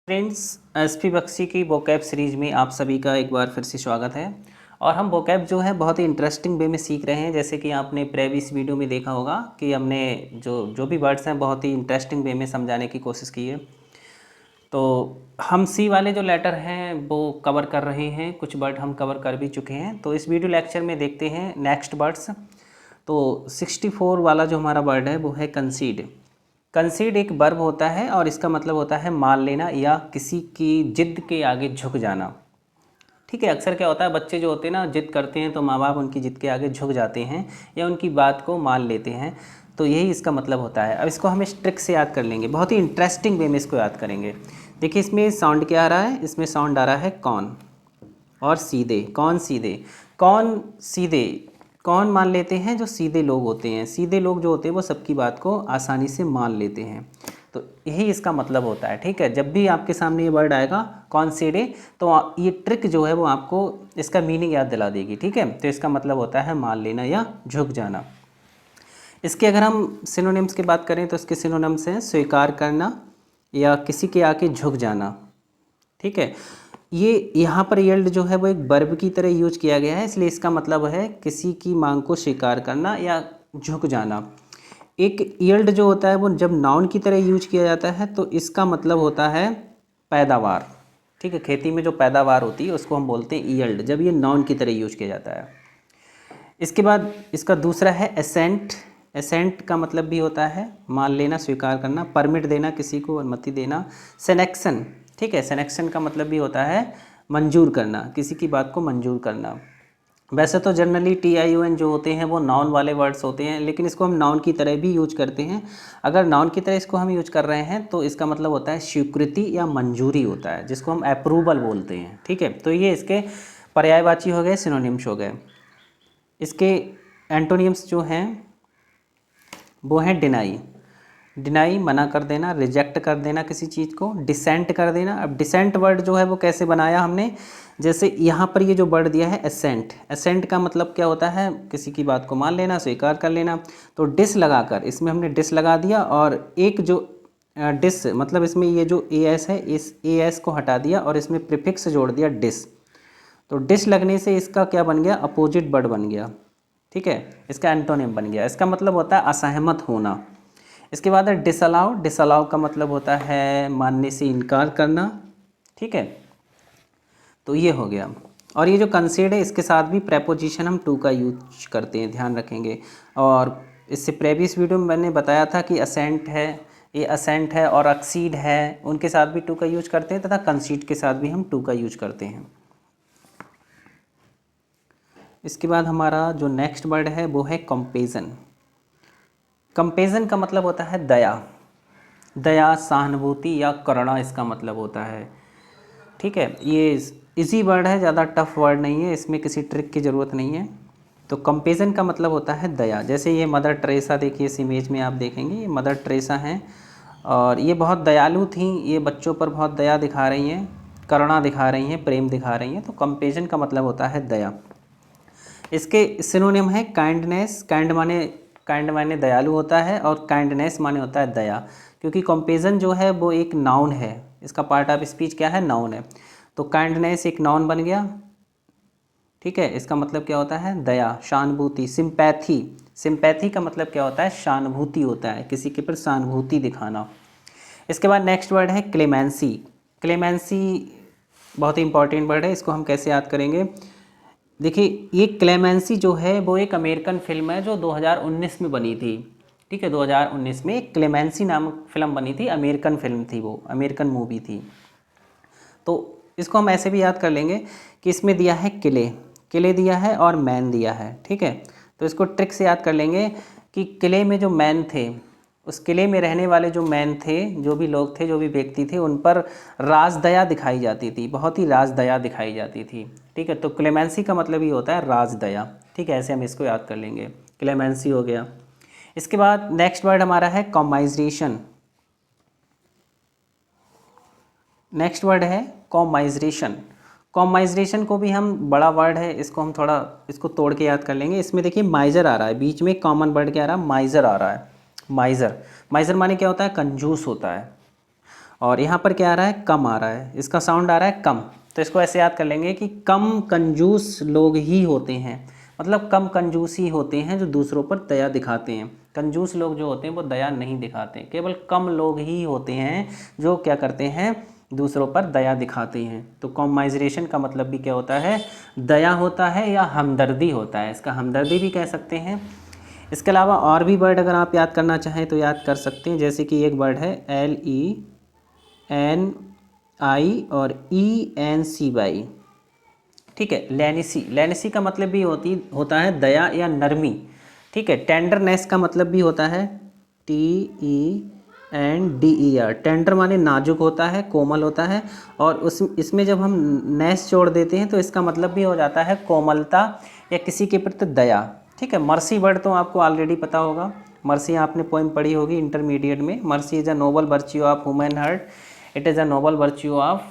Friends, SP Bakshi की vocab series में आप सभी का एक बार फिर से स्वागत है। और हम वोकैब जो है बहुत ही इंटरेस्टिंग वे में सीख रहे हैं। जैसे कि आपने प्रीवियस वीडियो में देखा होगा कि हमने जो जो भी वर्ड्स हैं बहुत ही इंटरेस्टिंग वे में समझाने की कोशिश की है। तो हम सी वाले जो लेटर हैं वो कवर कर रहे हैं, कुछ वर्ड हम कवर कर भी चुके हैं। तो इस वीडियो लेक्चर में देखते हैं नेक्स्ट वर्ड्स। तो 64 वाला जो हमारा वर्ड है वो है कंसीड। कंसीड एक वर्ब होता है और इसका मतलब होता है मान लेना या किसी की जिद के आगे झुक जाना। ठीक है, अक्सर क्या होता है, बच्चे जो होते हैं ना जिद करते हैं तो माँ बाप उनकी जिद के आगे झुक जाते हैं या उनकी बात को मान लेते हैं। तो यही इसका मतलब होता है। अब इसको हम इस ट्रिक से याद कर लेंगे, बहुत ही इंटरेस्टिंग वे में इसको याद करेंगे। देखिए इसमें साउंड क्या आ रहा है, इसमें साउंड आ रहा है कौन और सीधे। कौन सीधे, कौन सीधे, कौन मान लेते हैं, जो सीधे लोग होते हैं। सीधे लोग जो होते हैं वो सबकी बात को आसानी से मान लेते हैं। तो यही इसका मतलब होता है। ठीक है, जब भी आपके सामने ये वर्ड आएगा कॉन्सिडे तो ये ट्रिक जो है वो आपको इसका मीनिंग याद दिला देगी। ठीक है, तो इसका मतलब होता है मान लेना या झुक जाना। इसके अगर हम सिनोनिम्स की बात करें तो इसके सिनोनिम्स हैं स्वीकार करना या किसी के आके झुक जाना। ठीक है, ये यहाँ पर यील्ड जो है वो एक वर्ब की तरह यूज किया गया है, इसलिए इसका मतलब है किसी की मांग को स्वीकार करना या झुक जाना। एक यील्ड जो होता है वो जब नाउन की तरह यूज किया जाता है तो इसका मतलब होता है पैदावार। ठीक है, खेती में जो पैदावार होती है उसको हम बोलते हैं यील्ड, जब ये नाउन की तरह यूज किया जाता है। इसके बाद इसका दूसरा है एसेंट। एसेंट का मतलब भी होता है मान लेना, स्वीकार करना, परमिट देना, किसी को अनुमति देना। सेनेक्शन, ठीक है, सेनेक्शन का मतलब भी होता है मंजूर करना, किसी की बात को मंजूर करना। वैसे तो जनरली TION जो होते हैं वो नाउन वाले वर्ड्स होते हैं, लेकिन इसको हम नाउन की तरह भी यूज करते हैं। अगर नाउन की तरह इसको हम यूज कर रहे हैं तो इसका मतलब होता है स्वीकृति या मंजूरी होता है, जिसको हम अप्रूवल बोलते हैं। ठीक है, तो ये इसके पर्यायवाची हो गए, सिनोनिम्स हो गए। इसके एंटोनिम्स जो हैं वो हैं डिनाई। डिनाई मना कर देना, रिजेक्ट कर देना किसी चीज़ को। डिसेंट कर देना। अब डिसेंट वर्ड जो है वो कैसे बनाया हमने, जैसे यहाँ पर ये जो वर्ड दिया है एसेंट। एसेंट का मतलब क्या होता है, किसी की बात को मान लेना, स्वीकार कर लेना। तो डिस लगाकर इसमें हमने डिस लगा दिया और एक जो डिस मतलब इसमें ये जो AS है इस AS को हटा दिया और इसमें प्रीफिक्स जोड़ दिया डिस। तो डिस लगने से इसका क्या बन गया, अपोजिट वर्ड बन गया। ठीक है, इसका एंटोनिम बन गया। इसका मतलब होता है असहमत होना। इसके बाद है डिसअलाउ। डिसअलाउ का मतलब होता है मानने से इनकार करना। ठीक है, तो ये हो गया। और ये जो कंसीड है इसके साथ भी प्रेपोजिशन हम टू का यूज करते हैं, ध्यान रखेंगे। और इससे प्रीवियस वीडियो में मैंने बताया था कि असेंट है, ये असेंट है और एक्सीड है, उनके साथ भी टू का यूज करते हैं तथा कंसीड के साथ भी हम टू का यूज करते हैं। इसके बाद हमारा जो नेक्स्ट वर्ड है वो है कंपेरिजन। कंपेरिजन का मतलब होता है दया। दया, सहानुभूति या करुणा इसका मतलब होता है। ठीक है, ये इजी वर्ड है, ज़्यादा टफ वर्ड नहीं है, इसमें किसी ट्रिक की ज़रूरत नहीं है। तो कंपेरिजन का मतलब होता है दया। जैसे ये मदर टेरेसा, देखिए इस इमेज में आप देखेंगे ये मदर टेरेसा हैं और ये बहुत दयालु थीं, ये बच्चों पर बहुत दया दिखा रही हैं, करुणा दिखा रही हैं, प्रेम दिखा रही हैं। तो कंपेरिजन का मतलब होता है दया। इसके सिनोनिम है काइंडनेस। काइंड माने दयालु होता है और काइंडनेस माने होता है दया। क्योंकि कंपेरिजन जो है वो एक नाउन है, इसका पार्ट ऑफ स्पीच क्या है, नाउन है। तो काइंडनेस एक नाउन बन गया। ठीक है, इसका मतलब क्या होता है, दया, सहानुभूति। सिंपैथी, सिंपैथी का मतलब क्या होता है, सहानुभूति होता है, किसी के प्रति सहानुभूति दिखाना। इसके बाद नेक्स्ट वर्ड है क्लेमेंसी। क्लेमेंसी बहुत ही इंपॉर्टेंट वर्ड है, इसको हम कैसे याद करेंगे। देखिए ये क्लेमेंसी जो है वो एक अमेरिकन फिल्म है जो 2019 में बनी थी। ठीक है, 2019 में एक क्लेमेंसी नामक फिल्म बनी थी, अमेरिकन फिल्म थी, वो अमेरिकन मूवी थी। तो इसको हम ऐसे भी याद कर लेंगे कि इसमें दिया है किले, किले दिया है और मैन दिया है। ठीक है, तो इसको ट्रिक से याद कर लेंगे कि किले में जो मैन थे, उस किले में रहने वाले जो मैन थे, जो भी लोग थे, जो भी व्यक्ति थे, उन पर राजदया दिखाई जाती थी, बहुत ही राजदया दिखाई जाती थी। ठीक है, तो क्लेमेंसी का मतलब ही होता है राजदया। ठीक है, ऐसे हम इसको याद कर लेंगे, क्लेमेंसी हो गया। इसके बाद नेक्स्ट वर्ड हमारा है कॉमाइजरेशन। नेक्स्ट वर्ड है कॉमाइजरेशन। कॉमाइजरेशन को भी हम, बड़ा वर्ड है, इसको हम थोड़ा इसको तोड़ के याद कर लेंगे। इसमें देखिए माइजर आ रहा है, बीच में कॉमन वर्ड क्या आ रहा है, माइजर आ रहा है। माइजर, माइजर माने क्या होता है, कंजूस होता है। और यहाँ पर क्या आ रहा है, कम आ रहा है, इसका साउंड आ रहा है कम। तो इसको ऐसे याद कर लेंगे कि कम कंजूस लोग ही होते हैं, मतलब कम कंजूस ही होते हैं जो दूसरों पर दया दिखाते हैं। कंजूस लोग जो होते हैं वो दया नहीं दिखाते, केवल कम लोग ही होते हैं जो क्या करते हैं, दूसरों पर दया दिखाते हैं। तो कॉमाइजरेशन का मतलब भी क्या होता है, दया होता है या हमदर्दी होता है, इसका हमदर्दी भी कह सकते हैं। इसके अलावा और भी वर्ड अगर आप याद करना चाहें तो याद कर सकते हैं, जैसे कि एक वर्ड है LENI और ENCY, ठीक है, लेनिसी। लेनिसी का मतलब भी होता है दया या नरमी, ठीक है। टेंडरनेस का मतलब भी होता है TENDER, टेंडर माने नाजुक होता है, कोमल होता है, और इसमें जब हम नेस जोड़ देते हैं तो इसका मतलब भी हो जाता है कोमलता या किसी के प्रति दया, ठीक है। मर्सी वर्ड तो आपको ऑलरेडी पता होगा, मर्सी आपने पोएम पढ़ी होगी इंटरमीडिएट में। Mercy is a noble virtue of human heart, it is a noble virtue of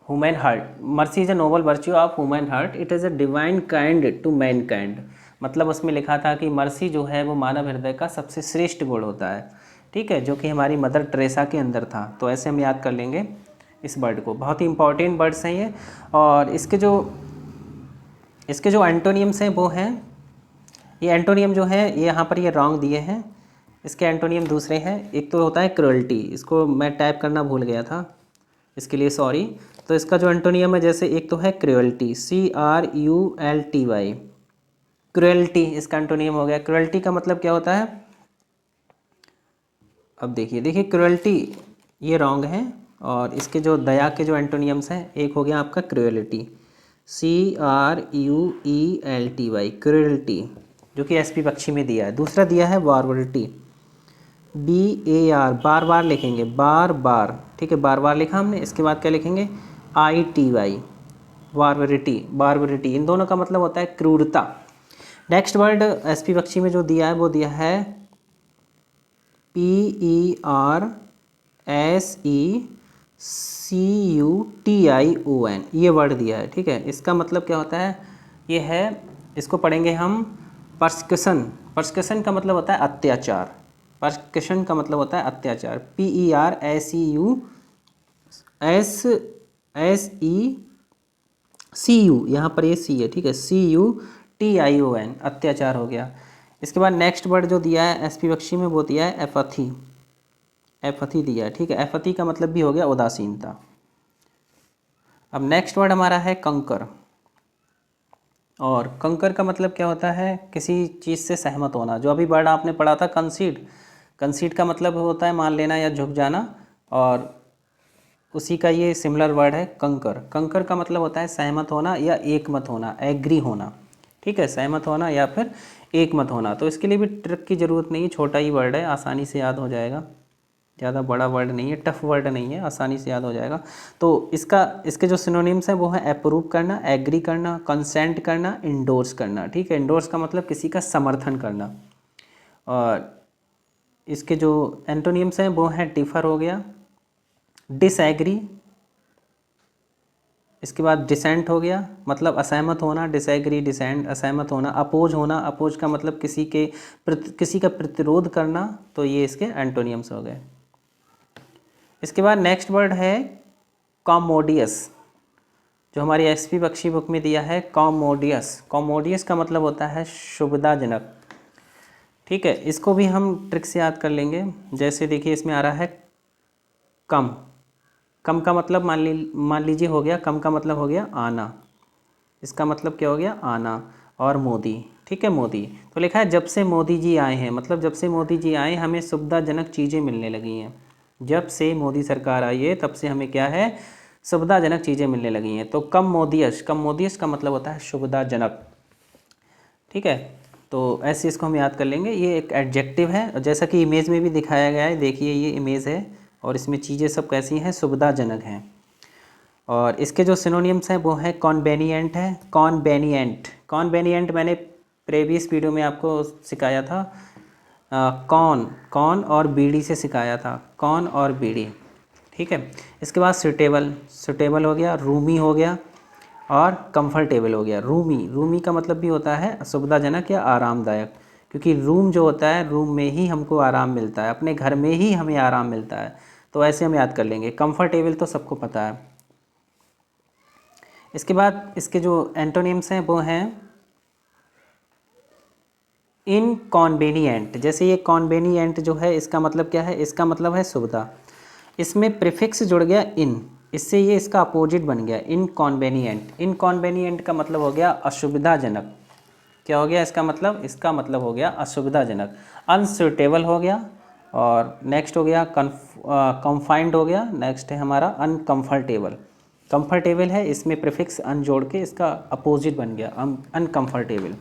human heart. Mercy is a noble virtue of human heart, it is a divine kind to mankind. मतलब उसमें लिखा था कि mercy जो है वो मानव हृदय का सबसे श्रेष्ठ गुण होता है, ठीक है, जो कि हमारी मदर टेरेसा के अंदर था। तो ऐसे हम याद कर लेंगे इस वर्ड को, बहुत ही इंपॉर्टेंट वर्ड्स हैं ये। और इसके जो एंटोनियम्स हैं वो हैं, ये एंटोनियम जो है ये यहाँ पर ये रॉन्ग दिए हैं, इसके एंटोनियम दूसरे हैं। एक तो होता है क्रुएल्टी, इसको मैं टाइप करना भूल गया था, इसके लिए सॉरी। तो इसका जो एंटोनियम है, जैसे एक तो है क्रुएल्टी, CRULTY, क्रुएल्टी इसका एंटोनियम हो गया। क्रुएल्टी का मतलब क्या होता है, अब देखिए क्रुएल्टी ये रॉन्ग है, और इसके जो दया के जो एंटोनियम्स हैं, एक हो गया आपका क्रुएलिटी, CRUELTY, क्रुएल्टी, जो कि SP बख्शी में दिया है। दूसरा दिया है बारबरिटी, BAR, बार बार लिखेंगे, बार बार, ठीक है, बार बार लिखा हमने। इसके बाद क्या लिखेंगे, ITY, बारबरिटी, बारबरिटी। इन दोनों का मतलब होता है क्रूरता। नेक्स्ट वर्ड SP बख्शी में जो दिया है वो दिया है PERSECUTION, ये वर्ड दिया है, ठीक है। इसका मतलब क्या होता है, ये है, इसको पढ़ेंगे हम पर्सकशन। पर्सकशन का मतलब होता है अत्याचार, पर्सकशन का मतलब होता है अत्याचार। PERSECU, यहाँ पर ये सी है, ठीक है, CUTION, अत्याचार हो गया। इसके बाद नेक्स्ट वर्ड जो दिया है SP बख्शी में वो दिया है एपथी, एपथी दिया है, ठीक है। एपथी का मतलब भी हो गया उदासीनता। अब नेक्स्ट वर्ड हमारा है कंकर, और कंकर का मतलब क्या होता है, किसी चीज़ से सहमत होना। जो अभी वर्ड आपने पढ़ा था कंसीड, कंसीड का मतलब होता है मान लेना या झुक जाना, और उसी का ये सिमिलर वर्ड है कंकर। कंकर का मतलब होता है सहमत होना या एकमत होना, एग्री होना, ठीक है, सहमत होना या फिर एकमत होना। तो इसके लिए भी ट्रिक की ज़रूरत नहीं है, छोटा ही वर्ड है, आसानी से याद हो जाएगा, ज़्यादा बड़ा वर्ड नहीं है, टफ वर्ड नहीं है, आसानी से याद हो जाएगा। तो इसके जो सिनोनिम्स हैं वो है अप्रूव करना, एग्री करना, कंसेंट करना, इंडोर्स करना, ठीक है। इंडोर्स का मतलब किसी का समर्थन करना। और इसके जो एंटोनिम्स हैं वो हैं डिफर हो गया, डिसएग्री, इसके बाद डिसेंट हो गया, मतलब असहमत होना, डिसएग्री, डिसेंट, असहमत होना। अपोज होना, अपोज का मतलब किसी का प्रतिरोध करना। तो ये इसके एंटोनियम्स हो गए। इसके बाद नेक्स्ट वर्ड है कॉमोडियस, जो हमारी SP बख्शी बुक में दिया है कॉमोडियस। कॉमोडियस का मतलब होता है सुविधाजनक, ठीक है। इसको भी हम ट्रिक से याद कर लेंगे, जैसे देखिए इसमें आ रहा है कम, कम का मतलब मान लीजिए हो गया, कम का मतलब हो गया आना, इसका मतलब क्या हो गया, आना। और मोदी, ठीक है, मोदी। तो लिखा है जब से मोदी जी आए हैं, मतलब जब से मोदी जी आए हमें सुविधाजनक चीज़ें मिलने लगी हैं। जब से मोदी सरकार आई है तब से हमें क्या है, सुविधाजनक चीज़ें मिलने लगी हैं। तो कम मोदियस का मतलब होता है सुविधाजनक, ठीक है। तो ऐसे इसको हम याद कर लेंगे, ये एक एडजेक्टिव है, जैसा कि इमेज में भी दिखाया गया है। देखिए ये इमेज है और इसमें चीज़ें सब कैसी हैं, सुविधाजनक हैं। और इसके जो सिनोनिम्स हैं वो हैं कॉन्वेनिएंट है, कॉन्वेनिएंट। कॉन्वेनिएंट मैंने प्रीवियस वीडियो में आपको सिखाया था, कॉन और बीड़ी से सिखाया था, कॉन और बीड़ी, ठीक है। इसके बाद सुटेबल हो गया, रूमी हो गया, और कंफर्टेबल हो गया। रूमी का मतलब भी होता है सुविधाजनक या आरामदायक, क्योंकि रूम जो होता है, रूम में ही हमको आराम मिलता है, अपने घर में ही हमें आराम मिलता है। तो ऐसे हम याद कर लेंगे। कंफर्टेबल तो सबको पता है। इसके बाद इसके जो एंटोनिम्स हैं वो हैं इनकॉन्वेनिएंट। जैसे ये कॉन्वेनिएंट जो है इसका मतलब क्या है, इसका मतलब है सुविधा। इसमें प्रीफिक्स जुड़ गया इन, इससे ये इसका अपोजिट बन गया इनकॉन्वेनिएंट। इनकॉन्वेनिएंट का मतलब हो गया असुविधाजनक। क्या हो गया इसका मतलब, इसका मतलब हो गया असुविधाजनक। अनसुटेबल हो गया, और नेक्स्ट हो गया कन्फाइंड हो गया। नेक्स्ट है हमारा अनकम्फर्टेबल। कंफर्टेबल है, इसमें प्रीफिक्स अन जोड़ के इसका अपोजिट बन गया अनकम्फर्टेबल।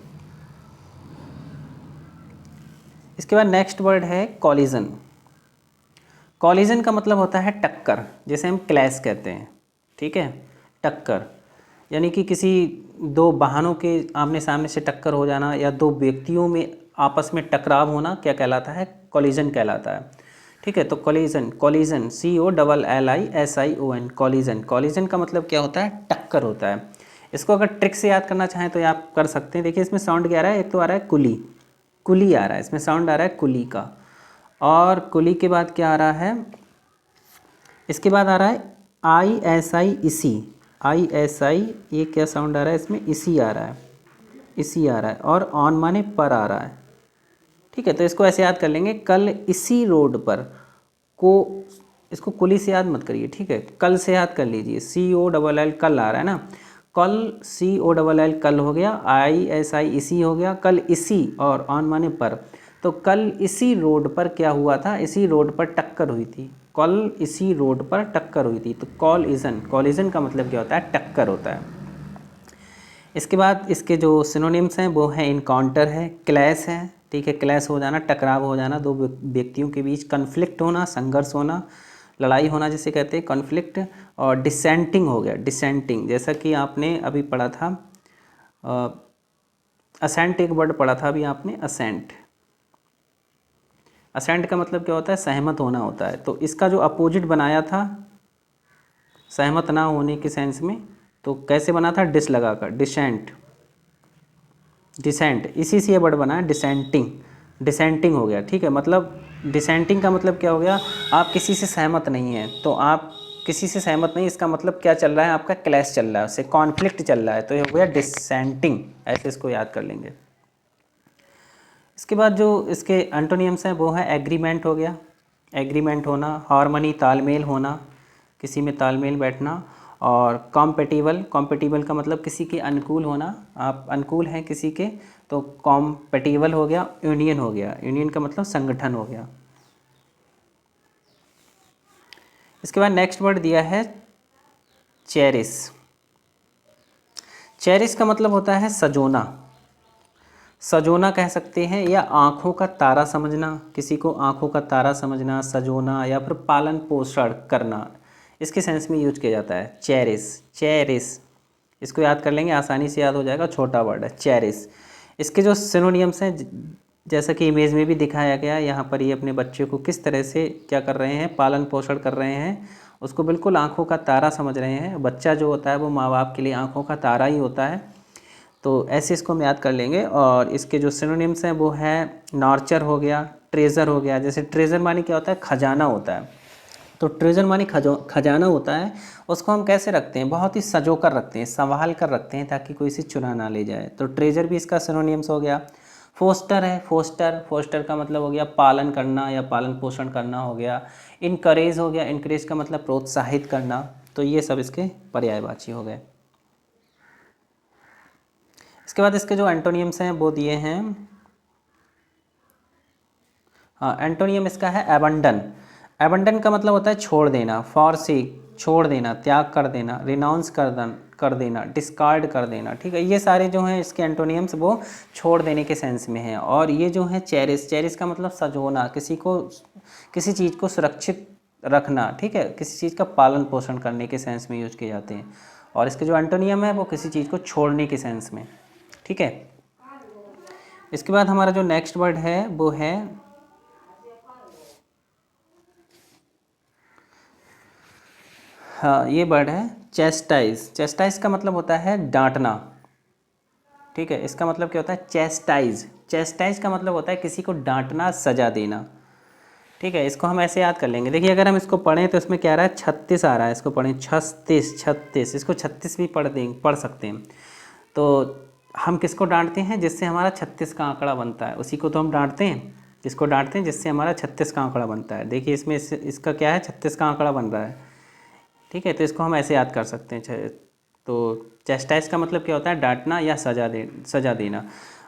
इसके बाद नेक्स्ट वर्ड है कॉलिजन। कॉलिजन का मतलब होता है टक्कर, जैसे हम क्लैश कहते हैं, ठीक है, टक्कर। यानी कि किसी दो वाहनों के आमने सामने से टक्कर हो जाना, या दो व्यक्तियों में आपस में टकराव होना क्या कहलाता है, कॉलिजन कहलाता है। ठीक है, तो collision, collision COLLISION, collision. Collision का मतलब क्या होता है, टक्कर होता है। इसको अगर ट्रिक से याद करना चाहें तो ये आप कर सकते हैं। देखिए इसमें साउंड क्या आ रहा है, एक तो आ रहा है कुली, कुली आ रहा है, इसमें साउंड आ रहा है कुली का। और कुली के बाद क्या आ रहा है, इसके बाद आ रहा है ISI, इसी, ISI, ये क्या साउंड आ रहा है इसमें, इसी आ रहा है, इसी आ रहा है। और ऑन माने पर आ रहा है। ठीक है, तो इसको ऐसे याद कर लेंगे, कल इसी रोड पर को, इसको कुली से याद मत करिए, ठीक है, कल से याद कर लीजिए। COLL कल आ रहा है ना, कल COLL कल हो गया, ISI इसी हो गया, कल इसी, और ऑन माने पर। तो कल इसी रोड पर क्या हुआ था, इसी रोड पर टक्कर हुई थी, कल इसी रोड पर टक्कर हुई थी। तो कॉलिजन, कॉलिजन का मतलब क्या होता है, टक्कर होता है। इसके बाद इसके जो सिनोनिम्स हैं वो हैं इनकाउंटर है, क्लैश है, ठीक है, क्लैश हो जाना, टकराव हो जाना, दो व्यक्तियों के बीच कन्फ्लिक्ट होना, संघर्ष होना, लड़ाई होना जिसे कहते हैं कॉन्फ्लिक्ट। और डिसेंटिंग हो गया, डिसेंटिंग, जैसा कि आपने अभी पढ़ा था, असेंट एक वर्ड पढ़ा था अभी आपने, असेंट। असेंट का मतलब क्या होता है, सहमत होना होता है। तो इसका जो अपोजिट बनाया था सहमत ना होने के सेंस में, तो कैसे बना था, डिस लगाकर, डिसेंट, डिसेंट, इसी से ये वर्ड बना है डिसेंटिंग, डिसेंटिंग हो गया। ठीक है, मतलब डिसेंटिंग का मतलब क्या हो गया, आप किसी से सहमत नहीं हैं, तो आप किसी से सहमत नहीं, इसका मतलब क्या चल रहा है, आपका क्लैश चल रहा है, उससे कॉन्फ्लिक्ट चल रहा है, तो ये हो गया डिसेंटिंग। ऐसे इसको याद कर लेंगे। इसके बाद जो इसके एंटोनियम्स हैं वो है एग्रीमेंट हो गया, एग्रीमेंट होना, हार्मनी तालमेल होना, किसी में तालमेल बैठना। और कॉम्पेटिबल, कॉम्पेटिबल का मतलब किसी के अनुकूल होना, आप अनुकूल हैं किसी के, तो कॉम्पेटिबल हो गया। यूनियन हो गया, यूनियन का मतलब संगठन हो गया। इसके बाद नेक्स्ट वर्ड दिया है चेरिश। चेरिश का मतलब होता है सजोना, सजोना कह सकते हैं, या आँखों का तारा समझना, किसी को आँखों का तारा समझना, सजोना, या फिर पालन पोषण करना, इसके सेंस में यूज किया जाता है चेरिश, चेरिश। इसको याद कर लेंगे, आसानी से याद हो जाएगा, छोटा वर्ड है चेरिश। इसके जो सिनोनियम्स हैं, जैसा कि इमेज में भी दिखाया गया, यहाँ पर ये अपने बच्चे को किस तरह से क्या कर रहे हैं, पालन पोषण कर रहे हैं, उसको बिल्कुल आँखों का तारा समझ रहे हैं। बच्चा जो होता है वो माँ बाप के लिए आँखों का तारा ही होता है, तो ऐसे इसको हम याद कर लेंगे। और इसके जो सिनोनिम्स हैं वो है नॉर्चर हो गया, ट्रेज़र हो गया। जैसे ट्रेज़र मानी क्या होता है, खजाना होता है, तो ट्रेज़र मानी खजाना होता है। उसको हम कैसे रखते हैं, बहुत ही सजो कर रखते हैं, संभाल कर रखते हैं, ताकि कोई इसे चुरा ना ले जाए। तो ट्रेज़र भी इसका सिनोनिम्स हो गया। फोस्टर है, फोस्टर, फोस्टर का मतलब हो गया पालन करना या पालन पोषण करना हो गया। इनकरेज हो गया, इनकरेज का मतलब प्रोत्साहित करना। तो ये सब इसके पर्यायवाची हो गए। इसके बाद इसके जो एंटोनियम्स हैं वो दिए हैं, हाँ, एंटोनियम इसका है एबंडन। एबंडन का मतलब होता है छोड़ देना, फॉरसेक, छोड़ देना, त्याग कर देना, रिनाउंस कर देना, डिस्कार्ड कर देना। ठीक है, ये सारे जो हैं इसके एंटोनियम्स वो छोड़ देने के सेंस में हैं। और ये जो है चेरिश, चेरिश का मतलब सजोना, किसी को, किसी चीज़ को सुरक्षित रखना, ठीक है, किसी चीज़ का पालन पोषण करने के सेंस में यूज किए जाते हैं। और इसके जो एंटोनियम है वो किसी चीज़ को छोड़ने के सेंस में। ठीक है, इसके बाद हमारा जो नेक्स्ट वर्ड है वो है हाँ, ये वर्ड है चेस्टाइज। चेस्टाइज का मतलब होता है डांटना। ठीक है, इसका मतलब क्या होता है, चेस्टाइज, चेस्टाइज का मतलब होता है किसी को डांटना, सजा देना। ठीक है, इसको हम ऐसे याद कर लेंगे। देखिए अगर हम इसको पढ़ें तो इसमें क्या आ रहा है, 36 आ रहा है। इसको पढ़ें 36, इसको 36 भी पढ़ सकते हैं। तो हम किसको डांटते हैं, जिससे हमारा 36 का आंकड़ा बनता है, उसी को तो हम डांटते हैं। जिसको डांटते हैं जिससे हमारा 36 का आंकड़ा बनता है। देखिए इसमें इसका क्या है, 36 का आंकड़ा बन रहा है। ठीक है, तो इसको हम ऐसे याद कर सकते हैं। तो चेस्टाइज का मतलब क्या होता है, डांटना या सजा देना।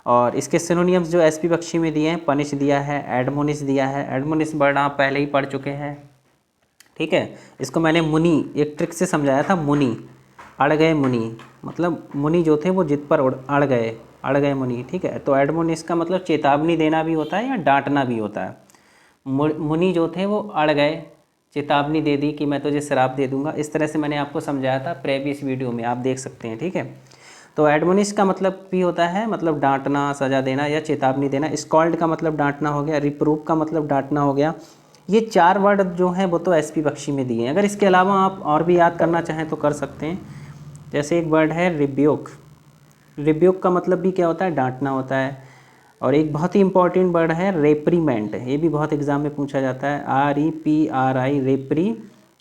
और इसके सिनोनियम्स जो एसपी बख्शी में दिए हैं, पनिश दिया है, एडमोनिश दिया है। एडमोनिश वर्ड आप पहले ही पढ़ चुके हैं। ठीक है, इसको मैंने मुनि एक ट्रिक से समझाया था। मुनि, अड़ गए मुनि, मतलब मुनि जो थे वो जिद पर अड़ गए मुनि। ठीक है, तो एडमोनिश का मतलब चेतावनी देना भी होता है या डांटना भी होता है। मुनि जो थे वो अड़ गए, चेतावनी दे दी कि मैं तुझे श्राप दे दूंगा। इस तरह से मैंने आपको समझाया था प्रीवियस वीडियो में, आप देख सकते हैं। ठीक है, तो एडमोनिश का मतलब भी होता है मतलब डांटना, सजा देना या चेतावनी देना। स्कॉल्ड का मतलब डांटना हो गया, रिप्रूव का मतलब डांटना हो गया। ये 4 वर्ड जो हैं वो तो एसपी बख्शी में दिए हैं। अगर इसके अलावा आप और भी याद करना चाहें तो कर सकते हैं। जैसे एक वर्ड है रिब्यूक। रिब्यूक का मतलब भी क्या होता है, डांटना होता है। और एक बहुत ही इंपॉर्टेंट वर्ड है रेप्रीमेंट। ये भी बहुत एग्जाम में पूछा जाता है। REPRI, रेप्री,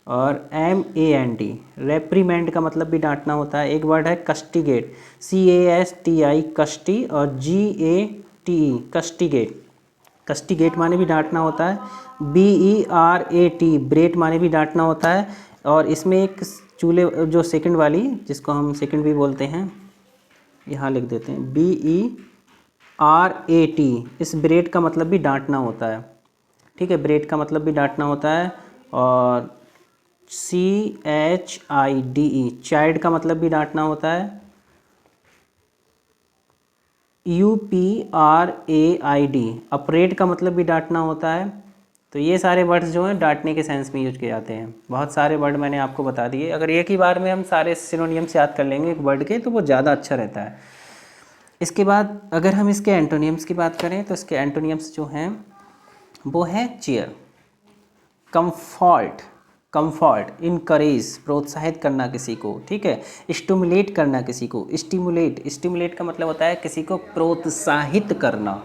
और MAND, रेप्रीमेंट का मतलब भी डांटना होता है। एक वर्ड है कस्टिगेट, CASTI, कस्टी, और GATE, कस्टिगेट। कस्टिगेट माने भी डांटना होता है। BERAT, ब्रेट माने भी डांटना होता है। और इसमें एक चूल्हे जो सेकंड वाली, जिसको हम सेकंड भी बोलते हैं, यहाँ लिख देते हैं BERAT, इस ब्रेट का मतलब भी डांटना होता है। ठीक है, ब्रेट का मतलब भी डांटना होता है। और CHIDE, चाइल्ड का मतलब भी डांटना होता है। UPRAID, अपरेट का मतलब भी डांटना होता है। तो ये सारे वर्ड्स जो हैं डांटने के सेंस में यूज किए जाते हैं। बहुत सारे वर्ड मैंने आपको बता दिए। अगर एक ही बार में हम सारे सिनोनियम्स याद कर लेंगे एक वर्ड के तो वो ज़्यादा अच्छा रहता है। इसके बाद अगर हम इसके एंटोनियम्स की बात करें तो इसके एंटोनियम्स जो हैं वो है चीयर, कंफर्ट, इनकरेज, प्रोत्साहित करना किसी को। ठीक है, स्टिमुलेट करना किसी को। स्टिमुलेट का मतलब होता है किसी को प्रोत्साहित करना।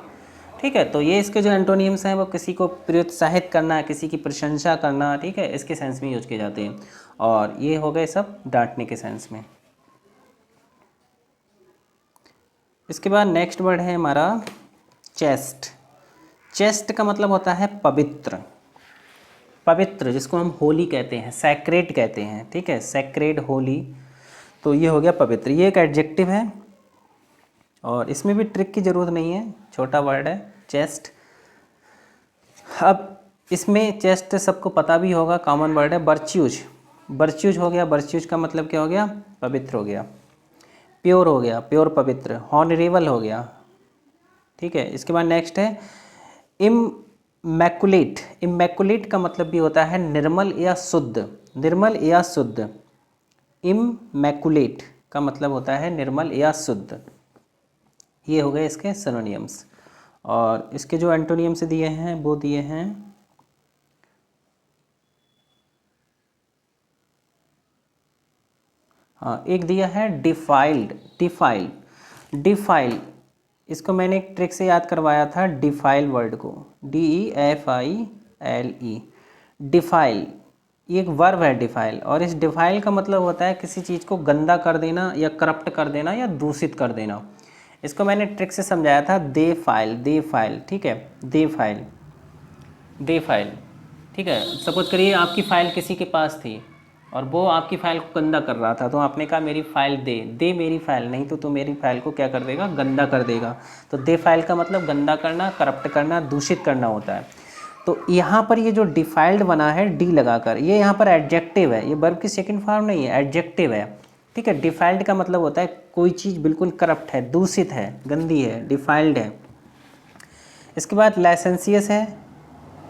ठीक है, तो ये इसके जो एंटोनियम्स हैं वो किसी को प्रोत्साहित करना, किसी की प्रशंसा करना। ठीक है, इसके सेंस में यूज किए जाते हैं। और ये हो गए सब डांटने के सेंस में। इसके बाद नेक्स्ट वर्ड है हमारा चेस्ट का मतलब होता है पवित्र, जिसको हम होली कहते हैं, सैक्रेड कहते हैं। ठीक है, सैक्रेड, होली, तो ये हो गया पवित्र। ये एक एडजेक्टिव है और इसमें भी ट्रिक की ज़रूरत नहीं है, छोटा वर्ड है चेस्ट। अब इसमें चेस्ट सबको पता भी होगा, कॉमन वर्ड है बर्च्यूज हो गया। बर्च्यूज का मतलब क्या हो गया, पवित्र हो गया। प्योर हो गया, प्योर पवित्र। हॉनरेबल हो गया। ठीक है, इसके बाद नेक्स्ट है इमैकुलेट का मतलब भी होता है निर्मल या शुद्ध। इमैकुलेट का मतलब होता है निर्मल या शुद्ध। ये हो गए इसके सिनोनियम्स। और इसके जो एंटोनियम्स दिए हैं वो दिए हैं हाँ, एक दिया है डिफाइल। इसको मैंने एक ट्रिक से याद करवाया था, डिफाइल वर्ड को, DEFILE, डिफाइल। ये एक वर्ब है डिफाइल, और इस डिफाइल का मतलब होता है किसी चीज़ को गंदा कर देना या करप्ट कर देना या दूषित कर देना। इसको मैंने ट्रिक से समझाया था, दे फाइल। ठीक है, दे फाइल। ठीक है, सपोज करिए आपकी फ़ाइल किसी के पास थी और वो आपकी फ़ाइल को गंदा कर रहा था, तो आपने कहा मेरी फ़ाइल दे मेरी फ़ाइल, नहीं तो मेरी फ़ाइल को क्या कर देगा, गंदा कर देगा। तो दे फाइल का मतलब गंदा करना, करप्ट करना, दूषित करना होता है। तो यहाँ पर ये जो डिफाइल्ड बना है डी लगाकर, ये यहाँ पर एडजेक्टिव है, ये वर्ब की सेकंड फॉर्म नहीं है, एडजेक्टिव है। ठीक है, डिफाइल्ड का मतलब होता है कोई चीज़ बिल्कुल करप्ट है, दूषित है, गंदी है, डिफाइल्ड है। इसके बाद लाइसेंसियस है,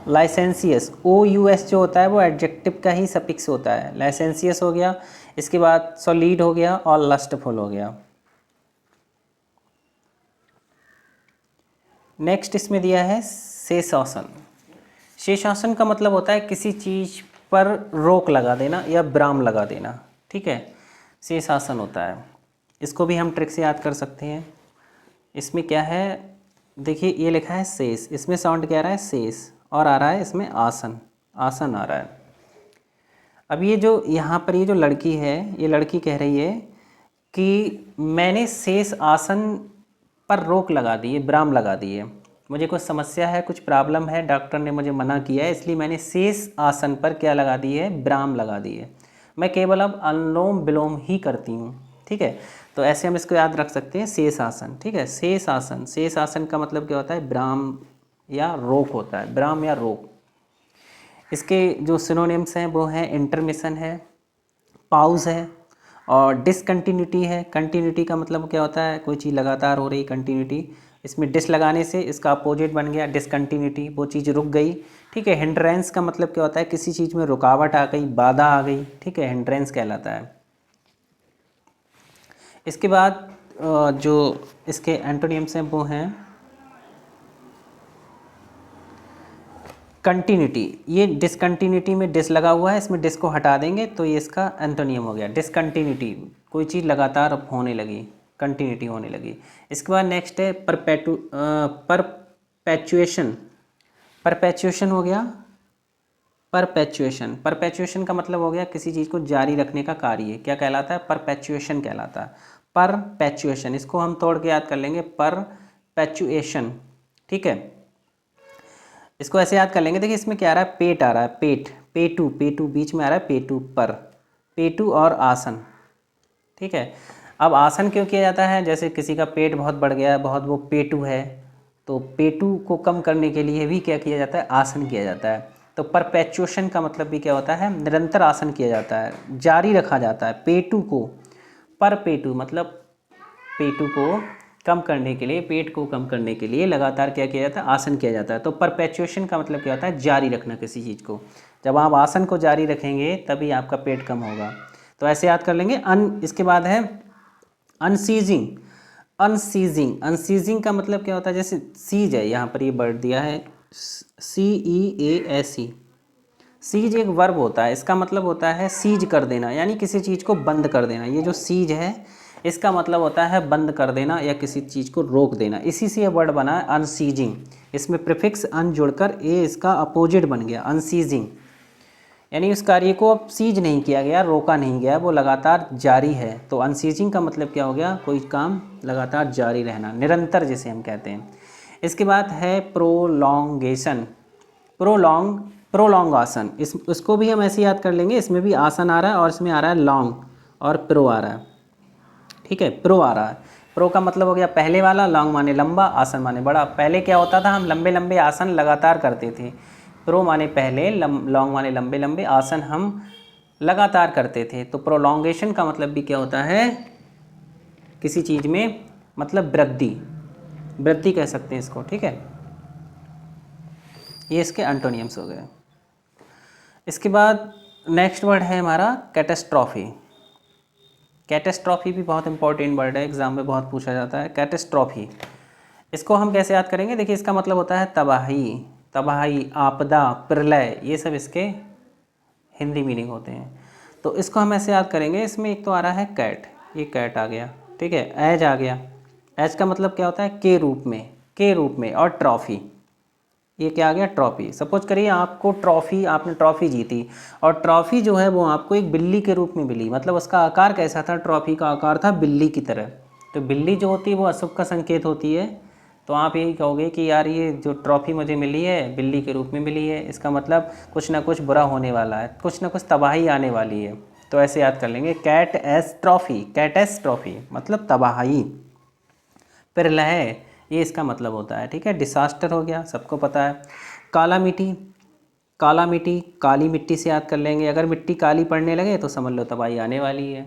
OUS जो होता है वो एडजेक्टिव का ही सफिक्स होता है, लाइसेंसियस हो गया। इसके बाद सॉलिड हो गया और लस्टफुल हो गया। नेक्स्ट इसमें दिया है शेषासन का मतलब होता है किसी चीज़ पर रोक लगा देना या विराम लगा देना। ठीक है, शेषासन होता है। इसको भी हम ट्रिक से याद कर सकते हैं। इसमें क्या है, देखिए ये लिखा है शेष, इसमें साउंड क्या आ रहा है, शेष, और आ रहा है इसमें आसन, आसन आ रहा है। अब ये जो यहाँ पर ये जो लड़की है, ये लड़की कह रही है कि मैंने शेष आसन पर रोक लगा दी है, विराम लगा दी है। मुझे कुछ समस्या है, कुछ प्रॉब्लम है, डॉक्टर ने मुझे मना किया है, इसलिए मैंने शेष आसन पर क्या लगा दी है, विराम लगा दी है। मैं केवल अब अनुलोम विलोम ही करती हूँ। ठीक है, तो ऐसे हम इसको याद रख सकते हैं, शेष आसन। ठीक है, शेष आसन, शेष आसन का मतलब क्या होता है, विराम या रोक होता है, विराम या रोक। इसके जो सिनोनिम्स हैं वो हैं इंटरमिशन है, पाउज है और डिसकंटिन्यूटी है। कंटिन्यूटी का मतलब क्या होता है, कोई चीज़ लगातार हो रही, कंटिन्यूटी। इसमें डिस लगाने से इसका अपोजिट बन गया डिसकंटिन्यूटी, वो चीज़ रुक गई। ठीक है, हिंड्रेंस का मतलब क्या होता है, किसी चीज़ में रुकावट आ गई, बाधा आ गई। ठीक है, हिंड्रेंस कहलाता है। इसके बाद जो इसके एंटोनिम्स हैं वो हैं कंटिन्यूटी। ये डिसकंटिन्यूटी में डिस लगा हुआ है, इसमें डिस को हटा देंगे तो ये इसका एंटोनियम हो गया डिसकंटिन्यूटी, कोई चीज़ लगातार अब होने लगी, कंटिन्यूटी होने लगी। इसके बाद नेक्स्ट है परपेचुएशन। परपेचुएशन हो गया, परपेचुएशन, परपेचुएशन का मतलब हो गया किसी चीज़ को जारी रखने का कार्य, क्या कहलाता है, परपेचुएशन कहलाता है। परपेचुएशन, इसको हम तोड़ के याद कर लेंगे, परपेचुएशन। ठीक है, इसको ऐसे याद कर लेंगे। देखिए इसमें क्या आ रहा है, पेट आ रहा है, पेट, पेटू, पेटू बीच में आ रहा है, पेटू पर, पेटू और आसन। ठीक है, अब आसन क्यों किया जाता है, जैसे किसी का पेट बहुत बढ़ गया है, बहुत वो पेटू है, तो पेटू को कम करने के लिए भी क्या किया जाता है, आसन किया जाता है। तो परपेचुएशन का मतलब भी क्या होता है, निरंतर आसन किया जाता है, जारी रखा जाता है पेटू को। पर पेटू मतलब पेटू को कम करने के लिए, पेट को कम करने के लिए लगातार क्या किया जाता है, आसन किया जाता है। तो परपेचुएशन का मतलब क्या होता है, जारी रखना किसी चीज़ को। जब आप आसन को जारी रखेंगे तभी आपका पेट कम होगा। तो ऐसे याद कर लेंगे। इसके बाद है अनसीजिंग। अनसीजिंग, अनसीजिंग का मतलब क्या होता है, जैसे सीज है, यहाँ पर ये वर्ड दिया है CEASE। सीज एक वर्ब होता है, इसका मतलब होता है सीज कर देना, यानी किसी चीज़ को बंद कर देना। ये जो सीज है इसका मतलब होता है बंद कर देना या किसी चीज़ को रोक देना, इसी से ये वर्ड बना है अनसीजिंग। इसमें प्रीफिक्स अन जुड़कर ए इसका अपोजिट बन गया, अनसीजिंग। यानी उस कार्य को अब सीज नहीं किया गया, रोका नहीं गया, वो लगातार जारी है। तो अनसीजिंग का मतलब क्या हो गया, कोई काम लगातार जारी रहना, निरंतर जिसे हम कहते हैं। इसके बाद है प्रोलॉन्गेशन। प्रोलॉन्ग आसन, उसको भी हम ऐसे याद कर लेंगे। इसमें भी आसन आ रहा है और इसमें आ रहा है लॉन्ग और प्रो आ रहा है। ठीक है, प्रो आ रहा है। प्रो का मतलब हो गया पहले वाला, लॉन्ग माने लंबा, आसन माने बड़ा। पहले क्या होता था, हम लंबे लंबे आसन लगातार करते थे। प्रो माने पहले, लॉन्ग माने लंबे लंबे आसन हम लगातार करते थे। तो प्रोलॉन्गेशन का मतलब भी क्या होता है, किसी चीज़ में मतलब वृद्धि, वृद्धि कह सकते हैं इसको। ठीक है, ये इसके एंटोनियम्स हो गए। इसके बाद नेक्स्ट वर्ड है हमारा कैटेस्ट्रॉफी। कैटेस्ट्रॉफी भी बहुत इंपॉर्टेंट वर्ड है, एग्जाम में बहुत पूछा जाता है। कैटेस्ट्रॉफी, इसको हम कैसे याद करेंगे, देखिए इसका मतलब होता है तबाही, तबाही, आपदा, प्रलय, ये सब इसके हिंदी मीनिंग होते हैं। तो इसको हम ऐसे याद करेंगे। इसमें एक तो आ रहा है कैट, ये कैट आ गया। ठीक है, एज आ गया। एज का मतलब क्या होता है, के रूप में, के रूप में। और ट्रॉफी, ये क्या आ गया, ट्रॉफी। सपोज करिए आपको ट्रॉफी, आपने ट्रॉफी जीती और ट्रॉफी जो है वो आपको एक बिल्ली के रूप में मिली। मतलब उसका आकार कैसा था, ट्रॉफी का आकार था बिल्ली की तरह। तो बिल्ली जो होती है वो अशुभ का संकेत होती है। तो आप यही कहोगे कि यार ये जो ट्रॉफी मुझे मिली है बिल्ली के रूप में मिली है, इसका मतलब कुछ ना कुछ बुरा होने वाला है, कुछ ना कुछ तबाही आने वाली है। तो ऐसे याद कर लेंगे, कैट एस ट्रॉफी, कैटेस्ट्रॉफी मतलब तबाही, प्रलय, ये इसका मतलब होता है। ठीक है, डिसास्टर हो गया, सबको पता है। काला मिट्टी, काला मिट्टी, काली मिट्टी से याद कर लेंगे। अगर मिट्टी काली पड़ने लगे तो समझ लो तबाही आने वाली है।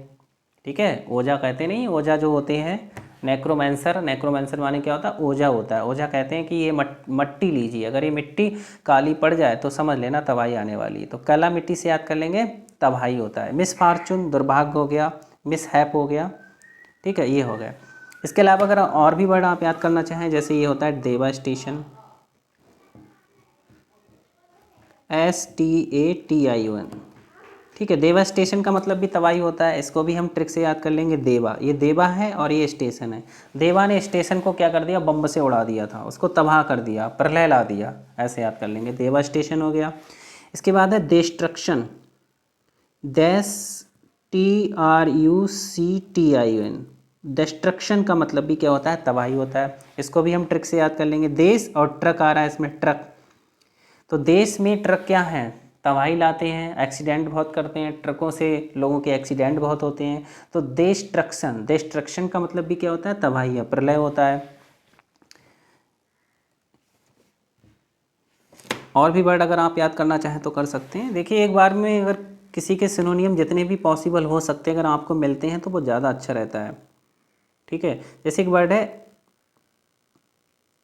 ठीक है, ओझा कहते नहीं, ओझा जो होते हैं नेक्रोमेंसर, नेक्रोमेंसर माने क्या होता है, ओझा होता है। ओझा कहते हैं कि ये मट्टी लीजिए, अगर ये मिट्टी काली पड़ जाए तो समझ लेना तबाही आने वाली है। तो काला मिट्टी से याद कर लेंगे, तबाही होता है। मिसफॉर्चून, दुर्भाग्य हो गया, मिसहैप हो गया। ठीक है, ये हो गया। इसके अलावा अगर और भी वर्ड आप याद करना चाहें, जैसे ये होता है डेवास्टेशन, STATION। ठीक है। देवास्टेशन का मतलब भी तबाही होता है, इसको भी हम ट्रिक से याद कर लेंगे। देवा, ये देवा है और ये स्टेशन है। देवा ने स्टेशन को क्या कर दिया, बम से उड़ा दिया था, उसको तबाह कर दिया, प्रलय ला दिया, ऐसे याद कर लेंगे। देवा स्टेशन हो गया। इसके बाद है डिस्ट्रक्शन, DESTRUCTION। डिस्ट्रक्शन का मतलब भी क्या होता है, तबाही होता है, इसको भी हम ट्रिक से याद कर लेंगे। देश और ट्रक आ रहा है इसमें, ट्रक, तो देश में ट्रक क्या है, तबाही लाते हैं, एक्सीडेंट बहुत करते हैं, ट्रकों से लोगों के एक्सीडेंट बहुत होते हैं। तो डिस्ट्रक्शन, डिस्ट्रक्शन का मतलब भी क्या होता है, तबाही है, प्रलय होता है। और भी वर्ड अगर आप याद करना चाहें तो कर सकते हैं। देखिए एक बार में अगर किसी के सिनोनियम जितने भी पॉसिबल हो सकते हैं अगर आपको मिलते हैं तो वो ज़्यादा अच्छा रहता है, ठीक है। जैसे एक वर्ड है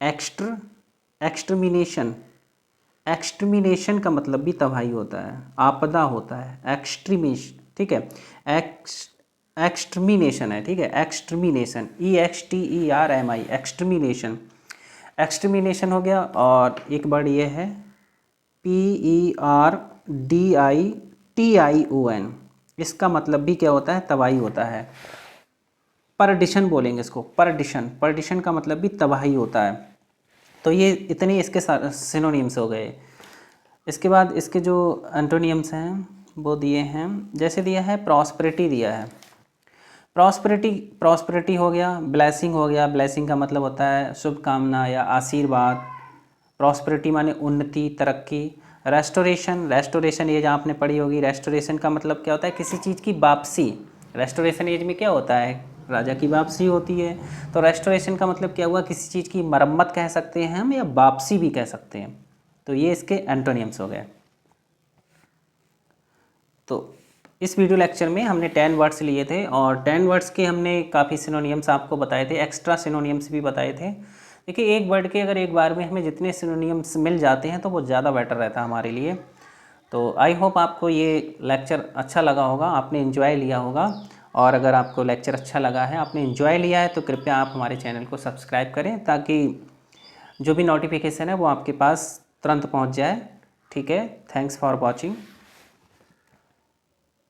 एक्सटर्मिनेशन। एक्सटर्मिनेशन का मतलब भी तबाही होता है, आपदा होता है, एक्सट्रीमेशन, ठीक है। एक्सटर्मिनेशन है, ठीक है, एक्सटर्मिनेशन, EXTERMI, एक्सटर्मिनेशन, एक्सटर्मिनेशन हो गया। और एक वर्ड ये है PERDITION, इसका मतलब भी क्या होता है, तबाही होता है। परडिशन बोलेंगे इसको, परडिशन, परडिशन का मतलब भी तबाही होता है। तो ये इतने इसके सिनोनिम्स हो गए। इसके बाद इसके जो एंटोनियम्स हैं वो दिए हैं, जैसे दिया है प्रॉस्पेरिटी दिया है। प्रॉस्पेरिटी, प्रॉस्पेरिटी हो गया, ब्लेसिंग हो गया, ब्लेसिंग का मतलब होता है शुभकामना या आशीर्वाद। प्रॉस्पेरिटी माने उन्नति, तरक्की। रेस्टोरेशन, रेस्टोरेशन एज आपने पढ़ी होगी, रेस्टोरेशन का मतलब क्या होता है, किसी चीज़ की वापसी। रेस्टोरेशन एज में क्या होता है, राजा की वापसी होती है। तो रेस्टोरेशन का मतलब क्या हुआ, किसी चीज़ की मरम्मत कह सकते हैं हम, या वापसी भी कह सकते हैं। तो ये इसके एंटोनियम्स हो गए। तो इस वीडियो लेक्चर में हमने 10 वर्ड्स लिए थे और 10 वर्ड्स के हमने काफ़ी सिनोनियम्स आपको बताए थे, एक्स्ट्रा सिनोनियम्स भी बताए थे। देखिए एक वर्ड के अगर एक बार में हमें जितने सिनोनियम्स मिल जाते हैं तो वो ज़्यादा बेटर रहता है हमारे लिए। तो आई होप आपको ये लेक्चर अच्छा लगा होगा, आपने एंजॉय लिया होगा। और अगर आपको लेक्चर अच्छा लगा है, आपने एंजॉय लिया है, तो कृपया आप हमारे चैनल को सब्सक्राइब करें ताकि जो भी नोटिफिकेशन है वो आपके पास तुरंत पहुंच जाए, ठीक है। Thanks for watching.